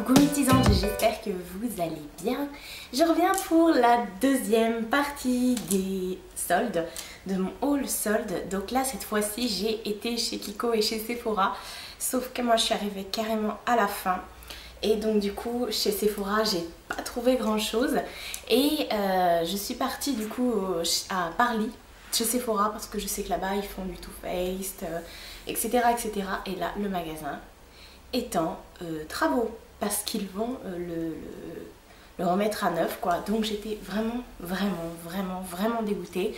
Coucou mes petits anges, j'espère que vous allez bien. Je reviens pour la deuxième partie des soldes, de mon haul solde. Donc là cette fois-ci j'ai été chez Kiko et chez Sephora, sauf que moi je suis arrivée carrément à la fin. Et donc du coup chez Sephora j'ai pas trouvé grand chose. Et je suis partie du coup à Parly, chez Sephora, parce que je sais que là-bas ils font du Too Faced, etc., etc. Et là le magasin est en travaux parce qu'ils vont le remettre à neuf quoi. Donc j'étais vraiment dégoûtée.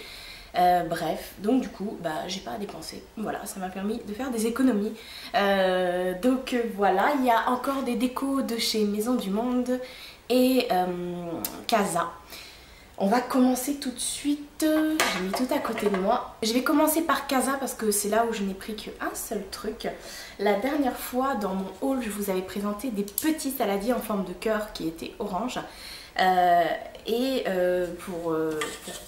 Bref, donc du coup j'ai pas à dépenser. Voilà, ça m'a permis de faire des économies. Donc voilà, il y a encore des décos de chez Maison du Monde et Casa. On va commencer tout de suite, j'ai mis tout à côté de moi. Je vais commencer par Casa parce que c'est là où je n'ai pris qu'un seul truc. La dernière fois dans mon haul, je vous avais présenté des petits saladiers en forme de cœur qui étaient orange.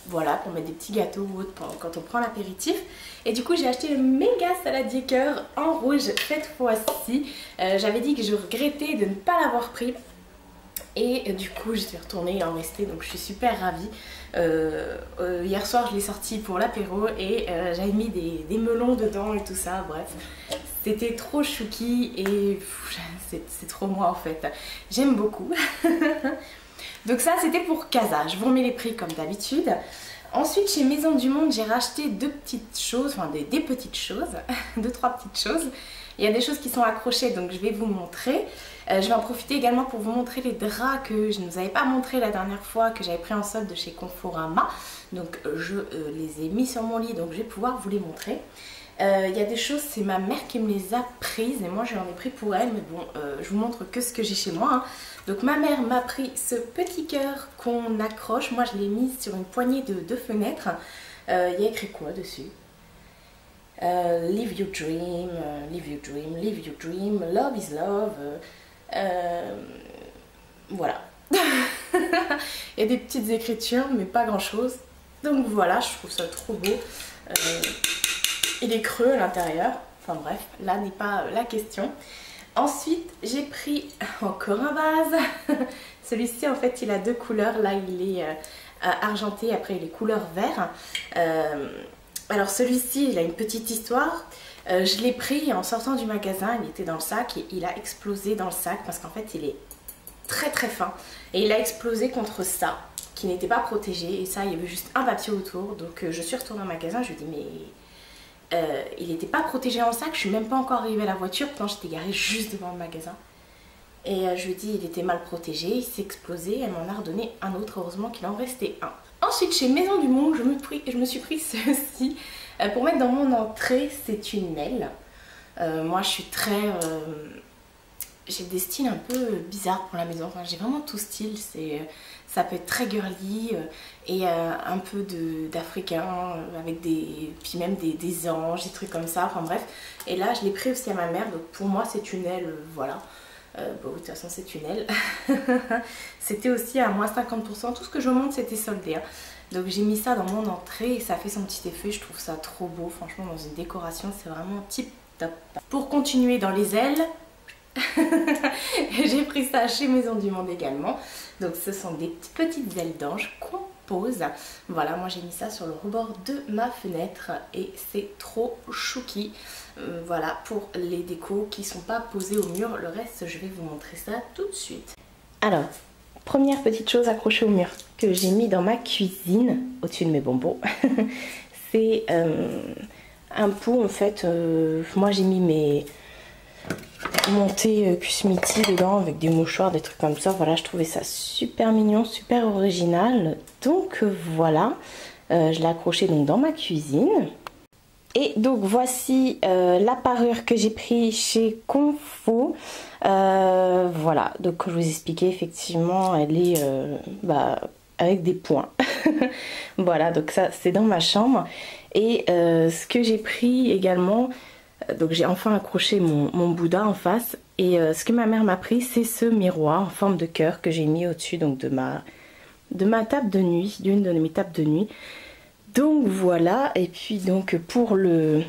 Voilà, pour mettre des petits gâteaux ou autre quand on prend l'apéritif. Et du coup j'ai acheté le méga saladier cœur en rouge cette fois-ci. J'avais dit que je regrettais de ne pas l'avoir pris. Et du coup je suis retournée, il en restait, donc je suis super ravie. Hier soir je l'ai sorti pour l'apéro et j'avais mis des melons dedans et tout ça, bref. C'était trop chouki et c'est trop moi en fait. J'aime beaucoup. Donc ça c'était pour Casa, je vous remets les prix comme d'habitude. Ensuite chez Maison du Monde j'ai racheté deux petites choses, enfin des petites choses, deux trois petites choses. Il y a des choses qui sont accrochées donc je vais vous montrer. Je vais en profiter également pour vous montrer les draps que je ne vous avais pas montré la dernière fois, que j'avais pris en solde de chez Conforama. Donc je les ai mis sur mon lit, donc je vais pouvoir vous les montrer. Il y a des choses, c'est ma mère qui me les a prises et moi j'en ai pris pour elle, mais bon, je vous montre que ce que j'ai chez moi. Hein. Donc ma mère m'a pris ce petit cœur qu'on accroche, moi je l'ai mis sur une poignée de fenêtre. Il y a écrit quoi dessus? Live your dream, live your dream, live your dream, love is love. Voilà. Il y a des petites écritures mais pas grand chose. Donc voilà, je trouve ça trop beau. Il est creux à l'intérieur. Enfin bref, là n'est pas la question. Ensuite j'ai pris encore un vase. Celui-ci en fait il a deux couleurs. Là il est argenté, après il est couleur vert. Alors celui-ci il a une petite histoire. Je l'ai pris en sortant du magasin, il était dans le sac et il a explosé dans le sac parce qu'en fait il est très fin et il a explosé contre ça qui n'était pas protégé et ça il y avait juste un papier autour. Donc je suis retournée au magasin, je lui ai dit mais il n'était pas protégé dans le sac, je suis même pas encore arrivée à la voiture quand j'étais garée juste devant le magasin. Et je lui ai dit il était mal protégé, il s'est explosé, elle m'en a redonné un autre, heureusement qu'il en restait un. Ensuite chez Maison du Monde je me suis pris ceci. Pour mettre dans mon entrée, c'est une aile. Moi je suis très... j'ai des styles un peu bizarres pour la maison. Enfin, j'ai vraiment tout style. Ça peut être très girly et un peu d'africain avec puis même des anges, des trucs comme ça. Enfin bref. Et là je l'ai pris aussi à ma mère. Donc pour moi c'est une aile, voilà. Bon, de toute façon c'est une aile. C'était aussi à moins 50%. Tout ce que je vous montre c'était soldé. Hein. Donc j'ai mis ça dans mon entrée et ça fait son petit effet, je trouve ça trop beau, franchement dans une décoration c'est vraiment tip top. Pour continuer dans les ailes, j'ai pris ça chez Maison du Monde également. Donc ce sont des petites ailes d'ange qu'on pose. Voilà, moi j'ai mis ça sur le rebord de ma fenêtre et c'est trop chouki. Voilà pour les décos qui ne sont pas posés au mur, le reste je vais vous montrer ça tout de suite. Alors, première petite chose accrochée au mur que j'ai mis dans ma cuisine, au-dessus de mes bonbons, c'est un pot en fait. Moi j'ai mis mon thé Kusmiti dedans avec des mouchoirs, des trucs comme ça. Voilà, je trouvais ça super mignon, super original. Donc voilà, je l'ai accroché donc dans ma cuisine. Et donc voici la parure que j'ai pris chez Confo. Voilà, donc comme je vous expliquais, effectivement elle est avec des points. Voilà, donc ça c'est dans ma chambre. Et ce que j'ai pris également, donc j'ai enfin accroché mon Bouddha en face. Et ce que ma mère m'a pris, c'est ce miroir en forme de cœur que j'ai mis au-dessus donc de ma table de nuit, d'une de mes tables de nuit. Donc voilà, et puis donc pour le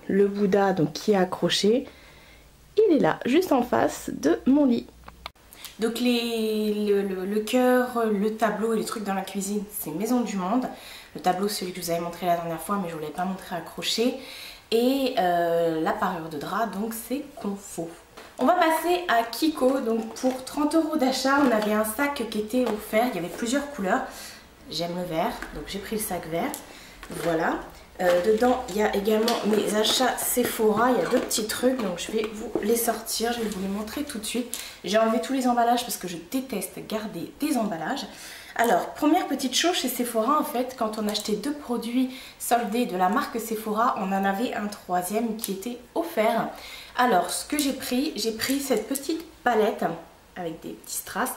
Bouddha donc qui est accroché, il est là, juste en face de mon lit. Donc le cœur, le tableau et les trucs dans la cuisine, c'est Maison du Monde. Le tableau, celui que je vous avais montré la dernière fois, mais je ne vous l'avais pas montré accroché. Et la parure de drap, donc c'est Confo. On va passer à Kiko. Donc pour 30 € d'achat, on avait un sac qui était offert. Il y avait plusieurs couleurs. J'aime le vert, donc j'ai pris le sac vert. Voilà. Dedans, il y a également mes achats Sephora. Il y a 2 petits trucs, donc je vais vous les sortir. Je vais vous les montrer tout de suite. J'ai enlevé tous les emballages parce que je déteste garder des emballages. Alors, première petite chose chez Sephora, en fait, quand on achetait 2 produits soldés de la marque Sephora, on en avait un 3e qui était offert. Alors, ce que j'ai pris cette petite palette avec des petits strass.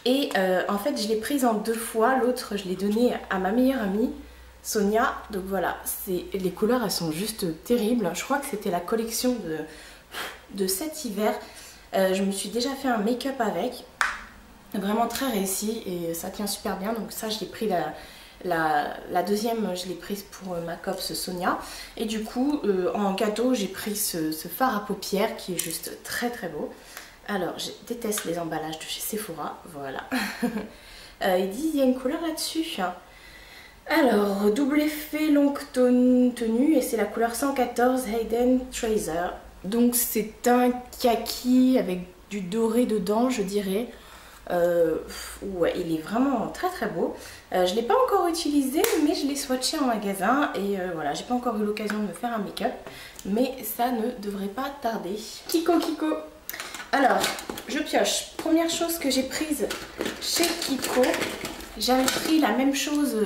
Et en fait, je l'ai prise en 2 fois. L'autre, je l'ai donnée à ma meilleure amie, Sonia. Donc voilà, les couleurs, elles sont juste terribles. Je crois que c'était la collection de cet hiver. Je me suis déjà fait un make-up avec. Vraiment très réussi et ça tient super bien. Donc ça, je l'ai pris la deuxième, je l'ai prise pour ma copse Sonia. Et du coup, en cadeau, j'ai pris ce fard à paupières qui est juste très très beau. Alors, je déteste les emballages de chez Sephora, voilà. Il dit il y a une couleur là-dessus. Alors, double effet longue tenue et c'est la couleur 114 Hayden Tracer. Donc c'est un kaki avec du doré dedans, je dirais. Ouais, il est vraiment très très beau. Je ne l'ai pas encore utilisé, mais je l'ai swatché en magasin et voilà, j'ai pas encore eu l'occasion de me faire un make-up, mais ça ne devrait pas tarder. Kiko. Alors, je pioche. Première chose que j'ai prise chez Kiko, j'avais pris la même chose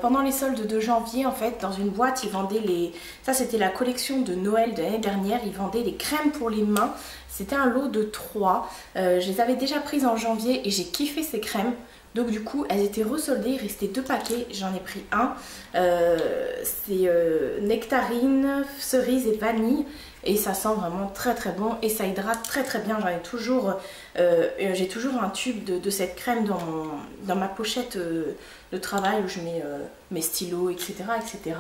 pendant les soldes de janvier. En fait, dans une boîte, ils vendaient les... Ça, c'était la collection de Noël de l'année dernière. Ils vendaient les crèmes pour les mains. C'était un lot de 3. Je les avais déjà prises en janvier et j'ai kiffé ces crèmes. Donc du coup, elles étaient resoldées. Il restait 2 paquets. J'en ai pris un. C'est nectarine, cerise et vanille. Et ça sent vraiment très très bon et ça hydrate très très bien. J'en ai toujours, j'ai toujours un tube de cette crème dans ma pochette de travail où je mets mes stylos, etc., etc.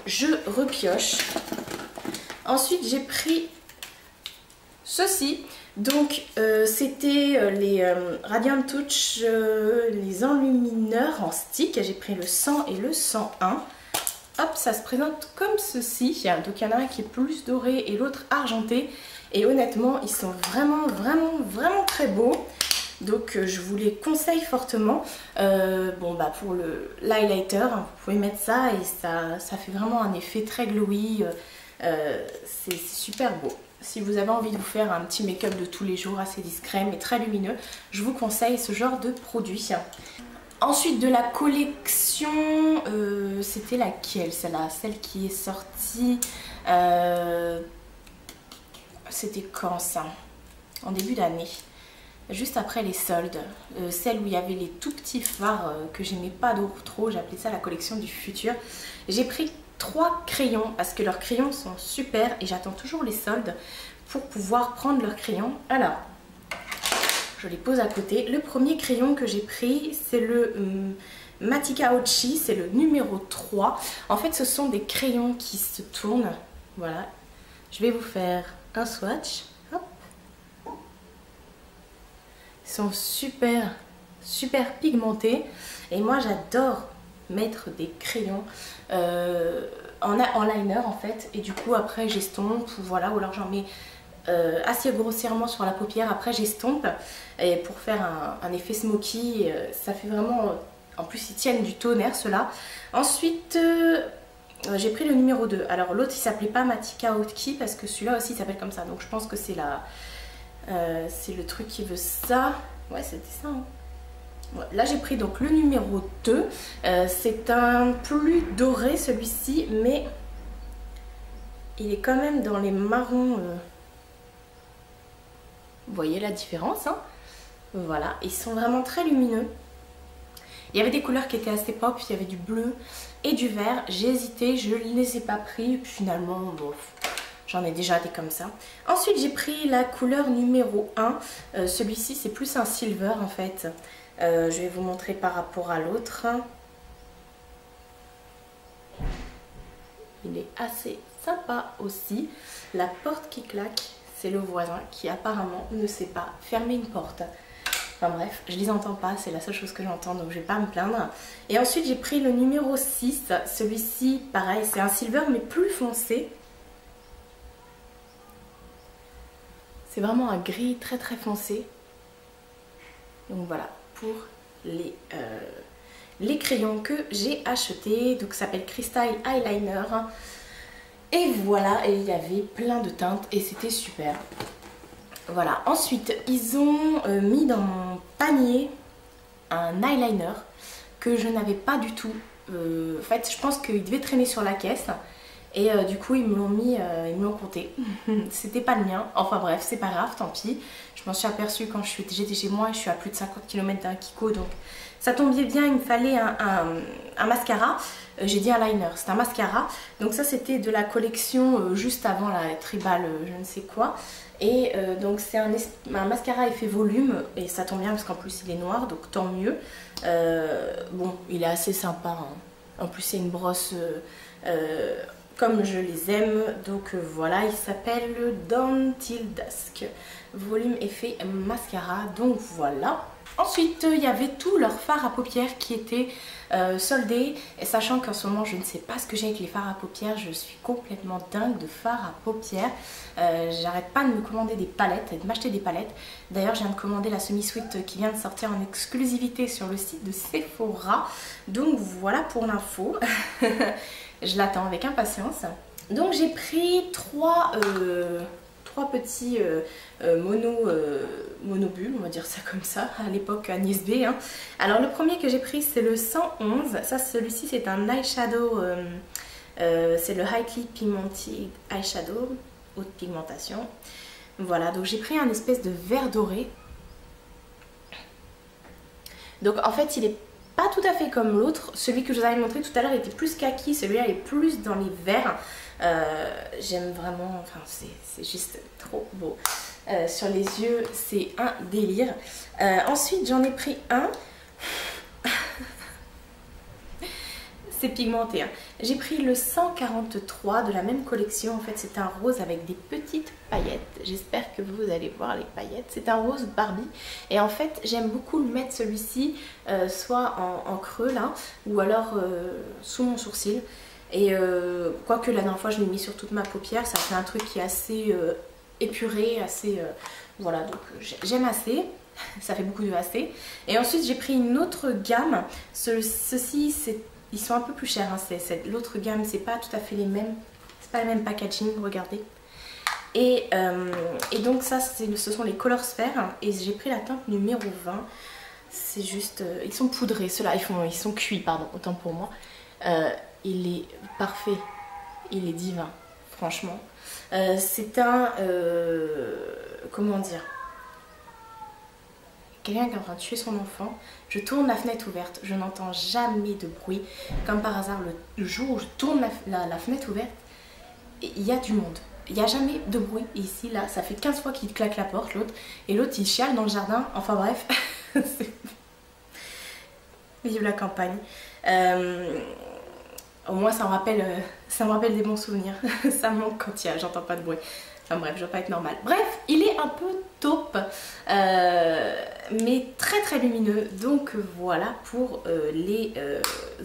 Je repioche. Ensuite, j'ai pris ceci. Donc, c'était les Radiant Touch, les enlumineurs en stick. J'ai pris le 100 et le 101. Hop, ça se présente comme ceci. Donc il y en a un qui est plus doré et l'autre argenté. Et honnêtement, ils sont vraiment très beaux. Donc je vous les conseille fortement. Bon bah pour l'highlighter, vous pouvez mettre ça et ça fait vraiment un effet très glowy. C'est super beau. Si vous avez envie de vous faire un petit make-up de tous les jours assez discret mais très lumineux, je vous conseille ce genre de produit. Ensuite de la collection, c'était laquelle celle-là? Celle qui est sortie, c'était quand ça? En début d'année, juste après les soldes. Celle où il y avait les tout petits fards que j'aimais pas trop, j'appelais ça la collection du futur. J'ai pris 3 crayons parce que leurs crayons sont super et j'attends toujours les soldes pour pouvoir prendre leurs crayons. Alors, je les pose à côté. Le premier crayon que j'ai pris, c'est le Matika Ochi, c'est le numéro 3. En fait, ce sont des crayons qui se tournent. Voilà. Je vais vous faire un swatch. Hop. Ils sont super pigmentés. Et moi, j'adore mettre des crayons en liner, en fait. Et du coup, après, j'estompe. Voilà. Ou alors, j'en mets... assez grossièrement sur la paupière, après j'estompe et pour faire un effet smoky, ça fait vraiment, en plus ils tiennent du tonnerre ceux-là. Ensuite j'ai pris le numéro 2, alors l'autre il s'appelait pas Matika Ochi parce que celui-là aussi il s'appelle comme ça, donc je pense que c'est c'est le truc qui veut ça, ouais c'était ça hein. Ouais, là j'ai pris donc le numéro 2, c'est un plus doré celui-ci mais il est quand même dans les marrons. Vous voyez la différence, hein? Voilà, ils sont vraiment très lumineux. Il y avait des couleurs qui étaient assez pop, il y avait du bleu et du vert. J'ai hésité, je ne les ai pas pris. Et puis finalement, bon, j'en ai déjà des comme ça. Ensuite, j'ai pris la couleur numéro 1. Celui-ci, c'est plus un silver en fait. Je vais vous montrer par rapport à l'autre. Il est assez sympa aussi. La porte qui claque. c'est le voisin qui apparemment ne sait pas fermer une porte. Enfin bref, je les entends pas, c'est la seule chose que j'entends, donc je vais pas me plaindre. Et ensuite j'ai pris le numéro 6, celui-ci pareil, c'est un silver mais plus foncé. C'est vraiment un gris très très foncé. Donc voilà, pour les crayons que j'ai achetés. Donc ça s'appelle Crystal Eyeliner. Et voilà, et il y avait plein de teintes et c'était super. Voilà, ensuite ils ont mis dans mon panier un eyeliner que je n'avais pas du tout. En fait, je pense qu'il devait traîner sur la caisse. Et du coup ils me l'ont mis, ils me l'ont compté. C'était pas le mien, enfin bref, c'est pas grave, tant pis. Je m'en suis aperçue quand j'étais chez moi, je suis à plus de 50 km d'un Kiko, donc ça tombait bien, il me fallait un mascara. J'ai dit un liner, c'est un mascara. Donc ça c'était de la collection juste avant la Tribal je ne sais quoi. Et donc c'est un mascara effet volume, et ça tombe bien parce qu'en plus il est noir, donc tant mieux. Bon, il est assez sympa, hein. En plus c'est une brosse... comme je les aime, donc voilà, il s'appelle Dawn Till Dusk, volume effet mascara, donc voilà. Ensuite, il y avait tous leurs fards à paupières qui étaient soldés, et sachant qu'en ce moment, je ne sais pas ce que j'ai avec les fards à paupières, je suis complètement dingue de fards à paupières. J'arrête pas de me commander des palettes, de m'acheter des palettes. D'ailleurs, je viens de commander la semi-sweet qui vient de sortir en exclusivité sur le site de Sephora, donc voilà pour l'info. Je l'attends avec impatience. Donc j'ai pris trois petits monobulles, on va dire ça comme ça, à l'époque Agnès B. Hein. Alors le premier que j'ai pris c'est le 111. Ça, celui-ci c'est un eyeshadow, c'est le Highly Pigmented Eyeshadow, haute pigmentation. Voilà, donc j'ai pris un espèce de vert doré. Donc en fait il est pas tout à fait comme l'autre. Celui que je vous avais montré tout à l'heure était plus kaki, celui-là est plus dans les verts. J'aime vraiment, enfin c'est juste trop beau. Sur les yeux c'est un délire. Ensuite j'en ai pris un. C'est pigmenté, hein. J'ai pris le 143 de la même collection. En fait c'est un rose avec des petites paillettes. J'espère que vous allez voir les paillettes. C'est un rose Barbie. Et en fait j'aime beaucoup le mettre celui-ci soit en creux là, ou alors sous mon sourcil. Et quoique la dernière fois je l'ai mis sur toute ma paupière, ça fait un truc qui est assez épuré, assez... voilà, donc j'aime assez. Ça fait beaucoup de assez. Et ensuite j'ai pris une autre gamme. Ceci c'est... Ils sont un peu plus chers, hein. L'autre gamme, c'est pas tout à fait les mêmes. C'est pas le même packaging, regardez. Et donc ça, ce sont les Color Sphere. Et j'ai pris la teinte numéro 20. C'est juste... ils sont poudrés, ceux-là. Ils sont cuits, pardon, autant pour moi. Il est parfait. Il est divin, franchement. C'est un... comment dire ? Quelqu'un qui est en train de tuer son enfant. Je tourne la fenêtre ouverte, je n'entends jamais de bruit. Comme par hasard, le jour où je tourne la fenêtre ouverte, il y a du monde. Il n'y a jamais de bruit. Et ici, là, ça fait 15 fois qu'il claque la porte, l'autre. Et l'autre, il chiale dans le jardin. Enfin bref. Vive la campagne. Au moins, ça me rappelle des bons souvenirs. Ça me manque quand j'entends pas de bruit. Enfin bref, je dois pas être normale. Bref, il est un peu taupe, mais très très lumineux. Donc voilà pour les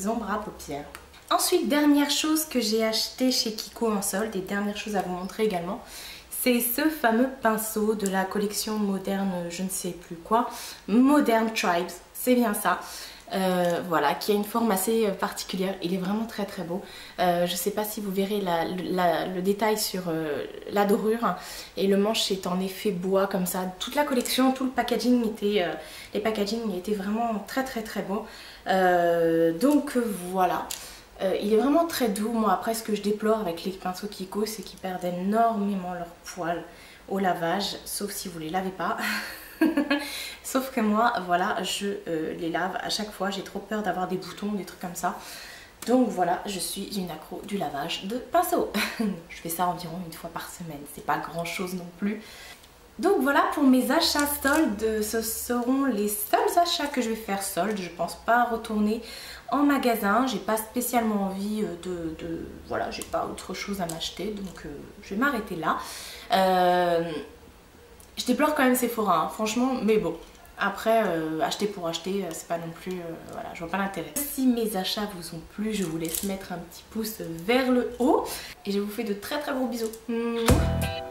ombres à paupières. Ensuite, dernière chose que j'ai acheté chez Kiko en solde, et dernière chose à vous montrer également, c'est ce fameux pinceau de la collection moderne, je ne sais plus quoi, Modern Tribes, c'est bien ça. Voilà, qui a une forme assez particulière. Il est vraiment très très beau. Je sais pas si vous verrez le détail sur la dorure, et le manche est en effet bois comme ça. Toute la collection, tout le packaging était, les packaging étaient vraiment très très très beaux. Donc voilà. Il est vraiment très doux. Moi après, ce que je déplore avec les pinceaux Kiko, c'est qu'ils perdent énormément leurs poils au lavage, sauf si vous les lavez pas. Sauf que moi, voilà, je les lave à chaque fois. J'ai trop peur d'avoir des boutons, des trucs comme ça. Donc voilà, je suis une accro du lavage de pinceau. Je fais ça environ une fois par semaine. C'est pas grand chose non plus. Donc voilà pour mes achats soldes, ce seront les seuls achats que je vais faire soldes. Je pense pas retourner en magasin, j'ai pas spécialement envie voilà, j'ai pas autre chose à m'acheter, donc je vais m'arrêter là. Je déplore quand même Sephora, hein, franchement, mais bon. Après, acheter pour acheter, c'est pas non plus... voilà, je vois pas l'intérêt. Si mes achats vous ont plu, je vous laisse mettre un petit pouce vers le haut. Et je vous fais de très très gros bisous. Mouah.